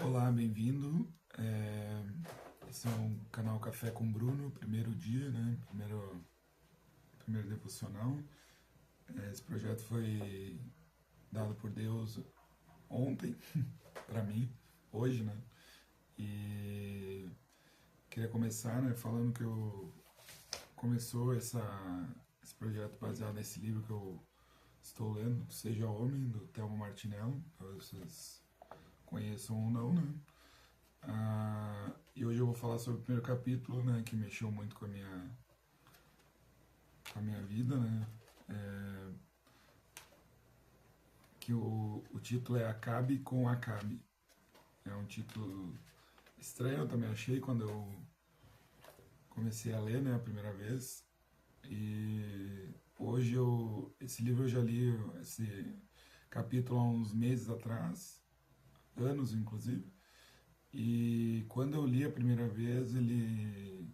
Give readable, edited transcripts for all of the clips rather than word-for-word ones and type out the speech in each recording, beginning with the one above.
Olá, bem-vindo. Esse é um canal Café com Bruno, primeiro dia, né? Primeiro devocional. Esse projeto foi dado por Deus ontem, para mim, hoje, né? E queria começar, né, falando que começou esse projeto baseado nesse livro que eu estou lendo, Seja Homem, do Thelma Martinello. Talvez vocês conheçam ou não, né? E hoje eu vou falar sobre o primeiro capítulo, né, que mexeu muito com a minha vida, né, que o título é Acabe com Acabe. É um título estranho, eu também achei quando eu comecei a ler, né, a primeira vez. E hoje esse livro eu já li, esse capítulo há uns meses atrás, anos inclusive. E quando eu li a primeira vez, ele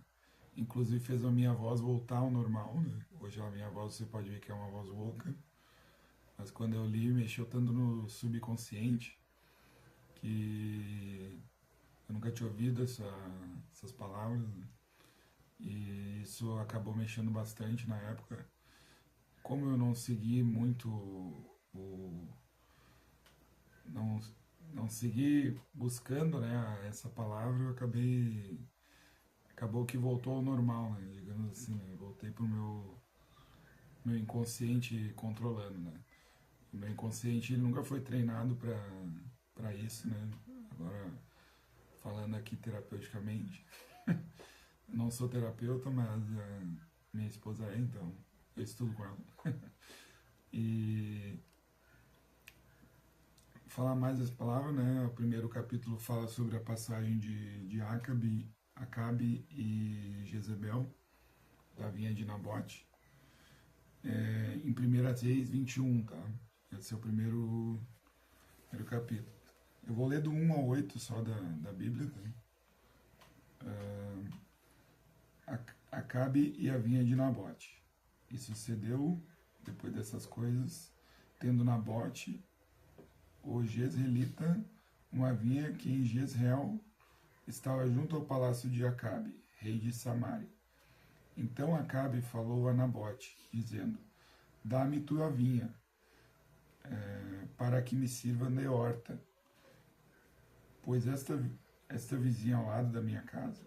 inclusive fez a minha voz voltar ao normal, né? Hoje a minha voz você pode ver que é uma voz rouca, mas quando eu li mexeu tanto no subconsciente que eu nunca tinha ouvido essas palavras, né? E isso acabou mexendo bastante na época. Como eu não segui muito não, não segui buscando, né, essa palavra, acabou que voltou ao normal, né, digamos assim, né, voltei pro meu inconsciente controlando, né. O meu inconsciente ele nunca foi treinado para isso, né. Agora, falando aqui terapeuticamente, não sou terapeuta, mas minha esposa é, então eu estudo com ela. E falar mais dessa palavra, né? O primeiro capítulo fala sobre a passagem de Acabe e Jezebel, da vinha de Nabote, em 1 Reis 21, tá? Esse é o primeiro capítulo. Eu vou ler do 1 ao 8 só da Bíblia, tá? Acabe e a vinha de Nabote. E sucedeu, depois dessas coisas, tendo Nabote, o Jezreelita, uma vinha que em Jezreel estava junto ao palácio de Acabe, rei de Samaria. Então Acabe falou a Nabote, dizendo: Dá-me tua vinha, para que me sirva de horta, pois esta vizinha ao lado da minha casa,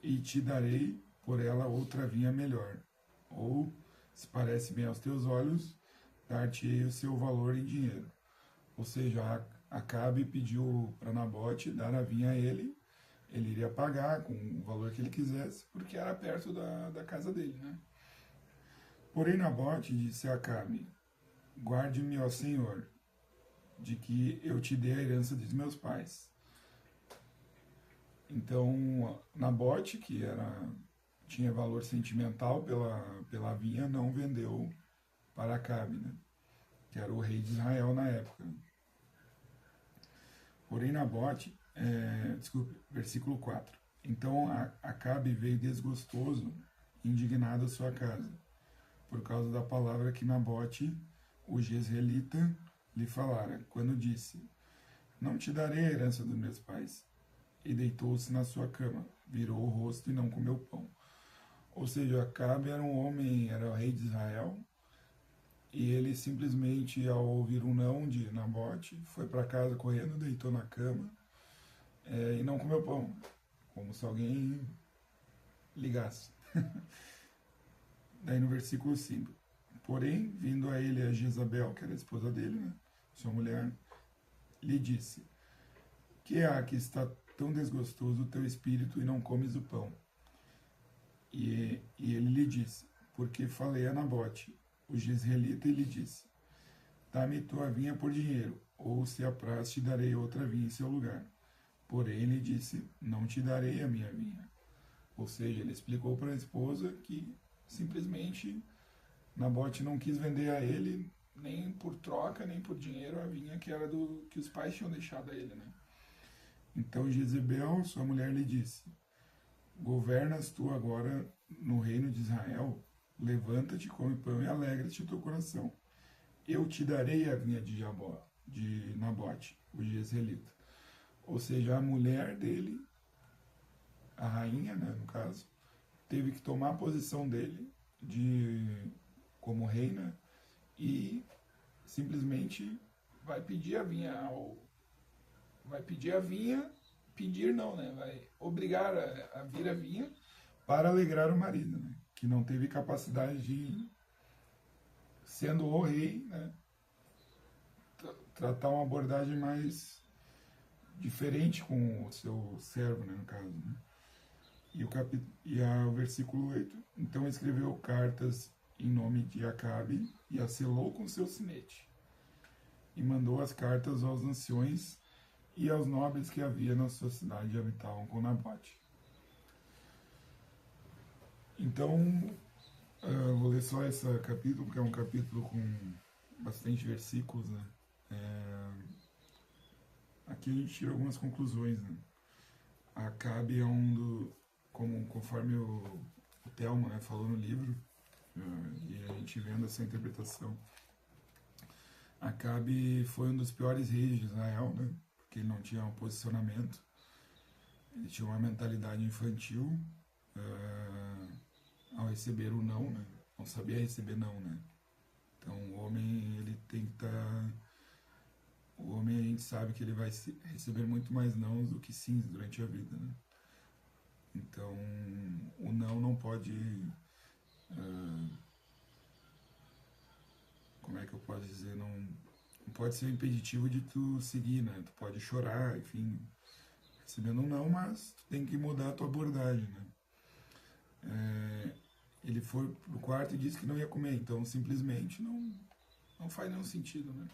e te darei por ela outra vinha melhor. Ou, se parece bem aos teus olhos, dar-te-ei o seu valor em dinheiro. Ou seja, Acabe pediu para Nabote dar a vinha a ele iria pagar com o valor que ele quisesse, porque era perto da casa dele, né? Porém, Nabote disse a Acabe: Guarde-me, ó Senhor, de que eu te dê a herança dos meus pais. Então, Nabote, que tinha valor sentimental pela vinha, não vendeu para Acabe, né? Que era o rei de Israel na época. Porém, Nabote, desculpe, versículo 4. Então Acabe veio desgostoso, indignado à sua casa, por causa da palavra que Nabote, o Jezreelita, lhe falara, quando disse: Não te darei a herança dos meus pais. E deitou-se na sua cama, virou o rosto e não comeu pão. Ou seja, Acabe era um homem, era o rei de Israel, e ele simplesmente, ao ouvir um não de Nabote, foi para casa correndo, deitou na cama e não comeu pão, como se alguém ligasse. Daí no versículo 5. Porém, vindo a ele a Jezabel, que era a esposa dele, né, sua mulher, lhe disse: Que há que está tão desgostoso o teu espírito e não comes o pão? E ele lhe disse: Porque falei a Nabote, o Jezreelita, e lhe disse: Dá-me tua vinha por dinheiro, ou se apraz te darei outra vinha em seu lugar. Porém ele disse: Não te darei a minha vinha. Ou seja, ele explicou para a esposa que simplesmente Nabote não quis vender a ele nem por troca, nem por dinheiro a vinha que era do que os pais tinham deixado a ele, né? Então Jezebel, sua mulher, lhe disse: Governas tu agora no reino de Israel? Levanta-te, come pão e alegra-te o teu coração. Eu te darei a vinha de Nabote, o Jezreelita. Ou seja, a mulher dele, a rainha, né, no caso, teve que tomar a posição dele como reina e simplesmente vai pedir a vinha vai pedir a vinha, pedir não, né? Vai obrigar a vir a vinha para alegrar o marido, né? Que não teve capacidade de, sendo o rei, né? Tratar uma abordagem mais diferente com o seu servo, né, no caso, né? O versículo 8. Então escreveu cartas em nome de Acabe e a selou com seu sinete. E mandou as cartas aos anciões e aos nobres que havia na sua cidade e habitavam com Nabote. Então, vou ler só esse capítulo, porque é um capítulo com bastante versículos, né? Aqui a gente tira algumas conclusões, né? Acabe é conforme o Thelma, né, falou no livro, e a gente vendo essa interpretação, Acabe foi um dos piores reis de Israel, né? Porque ele não tinha um posicionamento, ele tinha uma mentalidade infantil ao receber o não, né? Não sabia receber não, né? Então o homem, ele tem que estar... O homem, a gente sabe que ele vai receber muito mais nãos do que sims durante a vida, né? Então, o não pode... como é que eu posso dizer? Não pode ser impeditivo de tu seguir, né? Tu pode chorar, enfim, recebendo um não, mas tu tem que mudar a tua abordagem, né? Ele foi pro quarto e disse que não ia comer, então simplesmente não faz nenhum sentido, né?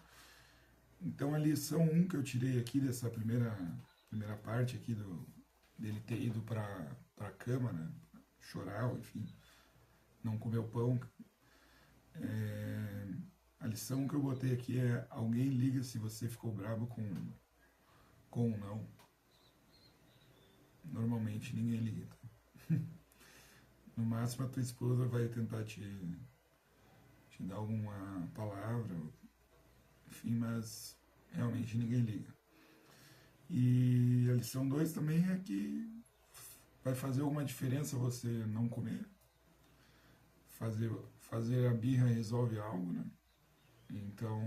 Então a lição 1 que eu tirei aqui dessa primeira parte aqui dele ter ido para a cama, né? Chorar, enfim, não comer o pão. A lição que eu botei aqui é: alguém liga se você ficou bravo com um não. Normalmente ninguém liga. Tá? No máximo a tua esposa vai tentar te dar alguma palavra, enfim, mas realmente ninguém liga. E a lição 2 também é que vai fazer alguma diferença você não comer. Fazer a birra resolve algo, né? Então,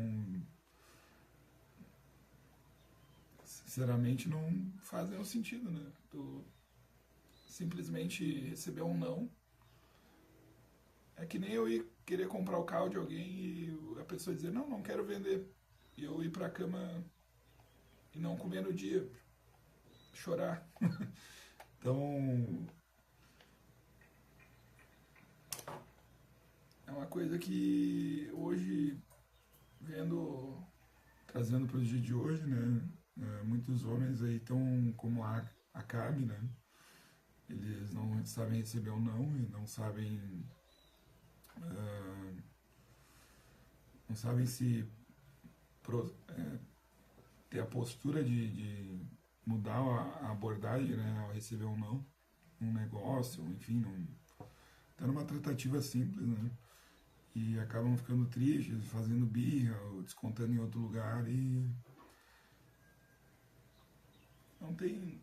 sinceramente, não faz nenhum sentido, né? Tu simplesmente receber um não. É que nem eu ir querer comprar o carro de alguém e a pessoa dizer, não quero vender. E eu ir pra cama e não comer no dia, chorar. Então, é uma coisa que hoje, trazendo para o dia de hoje, né, muitos homens aí estão como Acabe, né, eles não sabem receber um não e não sabem se ter a postura de mudar a abordagem, né, ao receber um não, um negócio, enfim, tá numa tratativa simples, né, e acabam ficando tristes, fazendo birra, ou descontando em outro lugar e não tem...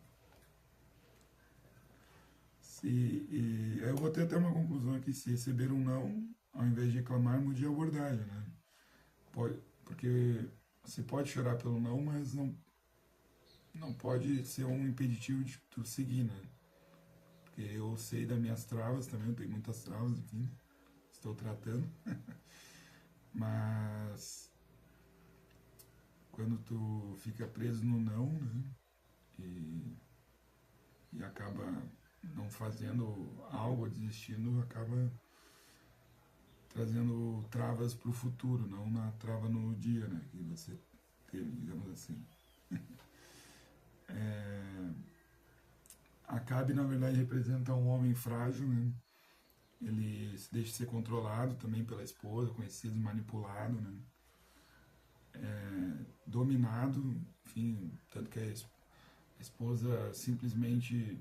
eu vou ter até uma conclusão aqui: se receber um não, ao invés de reclamar, mude a abordagem, né? Porque você pode chorar pelo não, mas não pode ser um impeditivo de tu seguir, né? Porque eu sei das minhas travas também, eu tenho muitas travas, enfim, estou tratando. Mas quando tu fica preso no não, né? E acaba não fazendo algo, desistindo, acaba trazendo travas para o futuro, não na trava no dia, né, que você teve, digamos assim. Acabe, na verdade, representa um homem frágil, né? Ele se deixa ser controlado também pela esposa, conhecido, manipulado, né? Dominado, enfim, tanto que a esposa simplesmente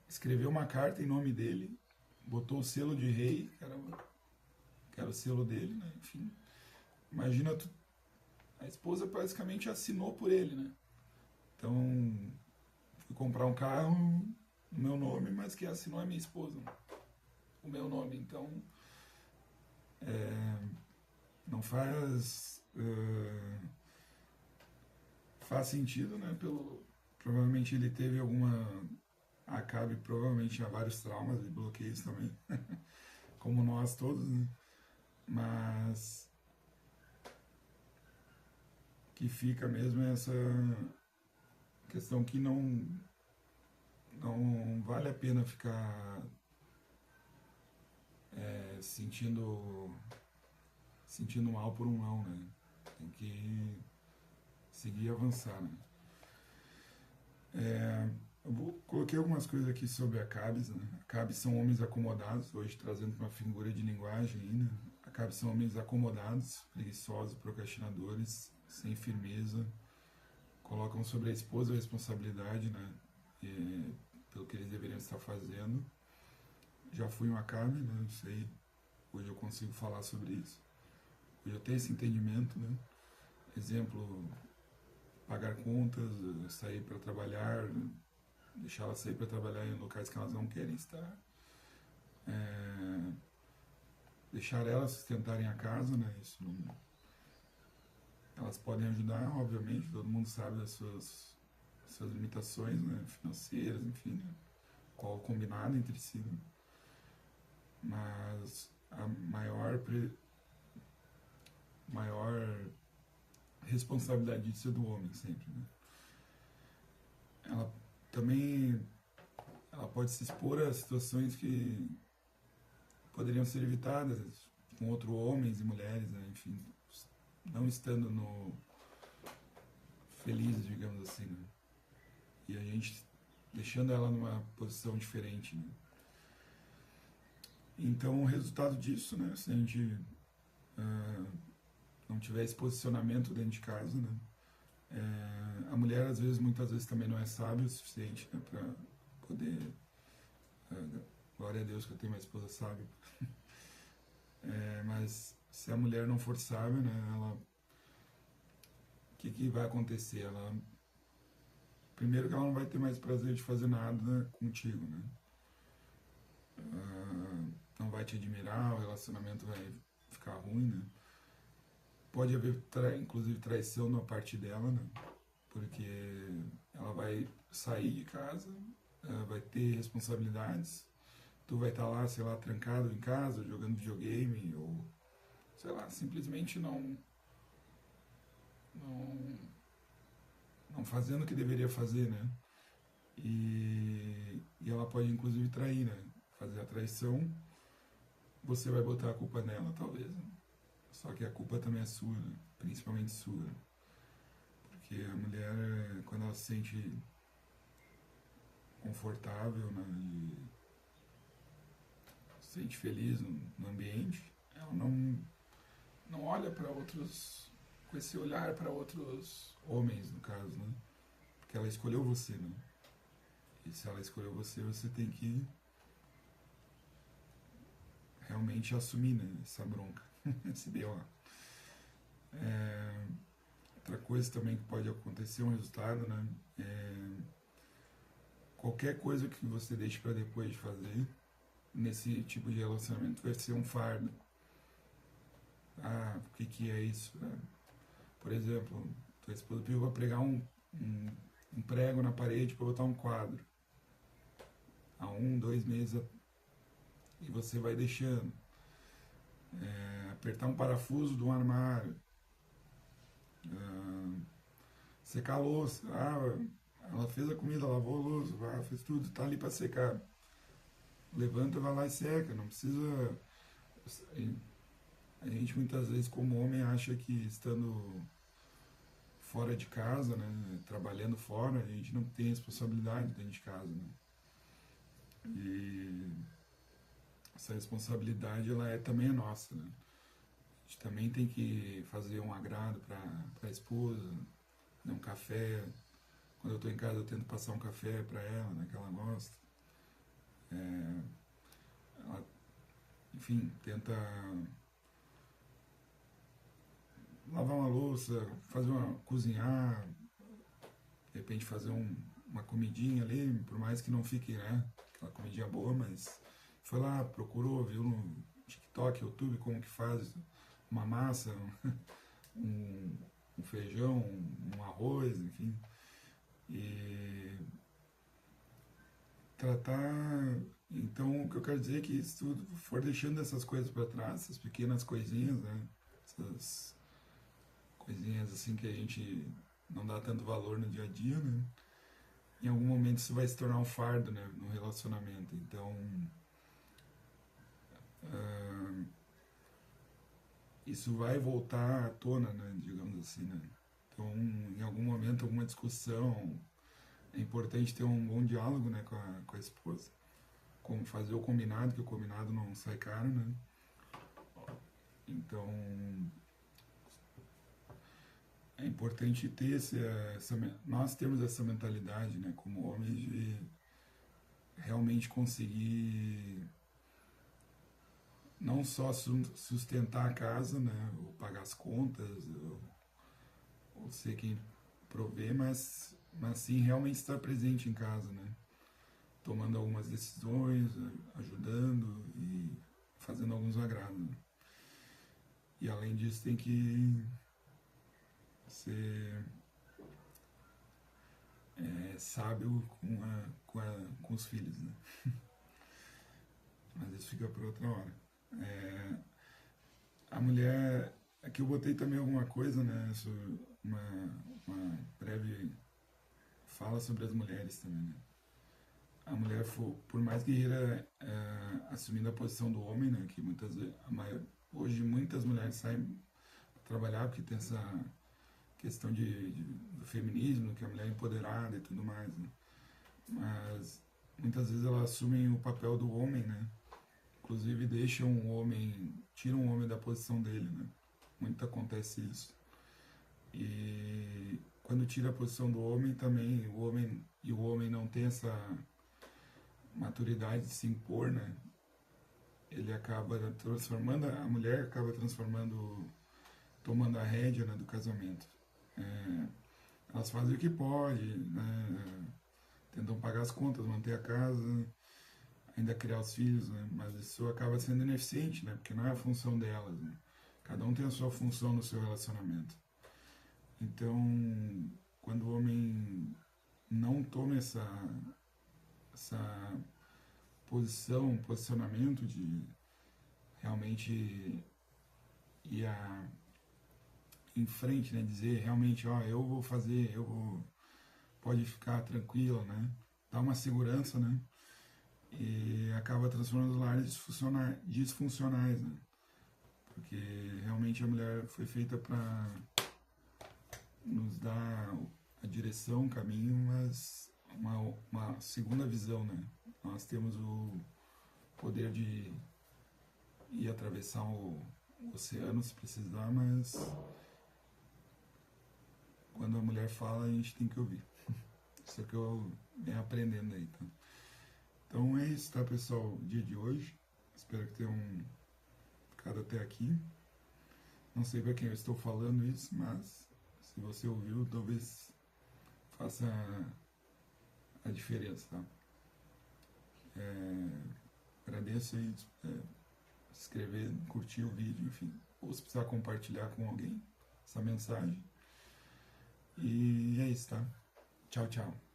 escreveu uma carta em nome dele, botou o selo de rei, que era o selo dele, né? Enfim, imagina, a esposa basicamente assinou por ele, né? Então, fui comprar um carro no meu nome, mas que assinou a minha esposa, o meu nome. Então, não faz sentido, né? Provavelmente ele teve alguma. Acabe provavelmente tinha vários traumas e bloqueios também, como nós todos, né? Mas que fica mesmo é essa questão que não vale a pena ficar sentindo mal por um não, né? Tem que seguir e avançar, né? Coloquei algumas coisas aqui sobre Acabes, né? Acabes são homens acomodados, hoje trazendo para uma figura de linguagem ainda. Acabes são homens acomodados, preguiçosos, procrastinadores, sem firmeza, colocam sobre a esposa a responsabilidade, né? Pelo que eles deveriam estar fazendo. Já fui um Acabe, né? Eu sei, hoje eu consigo falar sobre isso. Hoje eu tenho esse entendimento, né? Exemplo, pagar contas, sair para trabalhar, deixar elas sair para trabalhar em locais que elas não querem estar, deixar elas sustentarem a casa, né? Isso não, elas podem ajudar, obviamente, todo mundo sabe das suas limitações, né? Financeiras, enfim, né? Qual combinado entre si, né? Mas a maior responsabilidade disso é do homem sempre, né? Ela também ela pode se expor a situações que poderiam ser evitadas com outros homens e mulheres, né? Enfim, não estando felizes, digamos assim, né? E a gente deixando ela numa posição diferente, né? Então, o resultado disso, né? Se a gente não tiver esse posicionamento dentro de casa, né? A mulher, às vezes, muitas vezes também não é sábia o suficiente, né? Para poder... glória a Deus que eu tenho uma esposa sábia. Mas se a mulher não for sábia, né? O que vai acontecer? Primeiro que ela não vai ter mais prazer de fazer nada contigo, né? Não vai te admirar, o relacionamento vai ficar ruim, né? Pode haver, inclusive, traição na parte dela, né? Porque ela vai sair de casa, vai ter responsabilidades, tu vai estar lá, sei lá, trancado em casa, jogando videogame, ou, sei lá, simplesmente não fazendo o que deveria fazer, né? E ela pode, inclusive, trair, né? Fazer a traição, você vai botar a culpa nela, talvez, né? Só que a culpa também é sua, né? Principalmente sua. Porque a mulher, quando ela se sente confortável, né, e se sente feliz no ambiente, ela não olha para outros, com esse olhar para outros homens, no caso, né? Porque ela escolheu você, né? E se ela escolheu você, você tem que realmente assumir, né, essa bronca, esse B.O. Outra coisa também que pode acontecer, um resultado, né? Qualquer coisa que você deixe para depois de fazer, nesse tipo de relacionamento, vai ser um fardo. Ah, o que é isso? Por exemplo, tua esposa pediu para pregar um prego na parede para botar um quadro. Há 2 meses e você vai deixando. Apertar um parafuso de um armário. Secar a louça. Ela fez a comida, lavou a louça, fez tudo, tá ali para secar. Levanta, vai lá e seca. Não precisa. A gente muitas vezes, como homem, acha que estando fora de casa, né, trabalhando fora, a gente não tem responsabilidade dentro de casa, né? E essa responsabilidade ela também é nossa, né? A gente também tem que fazer um agrado para a esposa, né, um café. Quando eu estou em casa eu tento passar um café para ela, né, que ela gosta. Ela, enfim, tenta lavar uma louça, cozinhar, de repente fazer uma comidinha ali, por mais que não fique, né, aquela comidinha boa, mas foi lá, procurou, viu no TikTok, YouTube, como que faz uma massa, um, um feijão, um arroz, enfim. E tratar. Então, o que eu quero dizer é que se tu for deixando essas coisas para trás, essas pequenas coisinhas, né? Essas coisinhas assim que a gente não dá tanto valor no dia a dia, né? Em algum momento isso vai se tornar um fardo, né? No relacionamento. Então, ah, isso vai voltar à tona, né? Digamos assim, né? Então, em algum momento, alguma discussão, é importante ter um bom diálogo, né? Com a esposa. Como fazer o combinado, que o combinado não sai caro, né? Então, é importante ter nós temos essa mentalidade, né, como homens, de realmente conseguir não só sustentar a casa, né, ou pagar as contas, ou ser quem provê, mas sim realmente estar presente em casa, né, tomando algumas decisões, ajudando e fazendo alguns agrados, né? E além disso tem que ser sábio com os filhos, né? Mas isso fica para outra hora. É, a mulher, aqui eu botei também alguma coisa, né? Uma breve fala sobre as mulheres também, né? A mulher, por mais guerreira, assumindo a posição do homem, né? Que muitas vezes, hoje muitas mulheres saem para trabalhar porque tem essa questão do feminismo, que a mulher é empoderada e tudo mais, né? Mas muitas vezes elas assumem o papel do homem, né? Inclusive deixam o homem, tiram o homem da posição dele, né? Muito acontece isso. E quando tira a posição do homem também, o homem não tem essa maturidade de se impor, né? Ele acaba transformando, a mulher acaba transformando, tomando a rédea, né, do casamento. É, elas fazem o que pode, né? Tentam pagar as contas, manter a casa, ainda criar os filhos, né? Mas isso acaba sendo ineficiente, né? Porque não é a função delas, né? Cada um tem a sua função no seu relacionamento. Então, quando o homem não toma essa posicionamento de realmente ir em frente, né? Dizer realmente, ó, eu vou fazer, pode ficar tranquilo, né? Dá uma segurança, né? E acaba transformando os lares disfuncionais, né? Porque realmente a mulher foi feita para nos dar a direção, o caminho, mas uma segunda visão, né? Nós temos o poder de ir atravessar o oceano se precisar, mas quando a mulher fala, a gente tem que ouvir. Isso é que eu venho aprendendo aí, tá? Então é isso, tá, pessoal? O dia de hoje. Espero que tenham ficado até aqui. Não sei para quem eu estou falando isso, mas se você ouviu, talvez faça a diferença, tá? Agradeço aí, se inscrever, curtir o vídeo, enfim. Ou se precisar compartilhar com alguém essa mensagem. E é isso, tá? Tchau, tchau.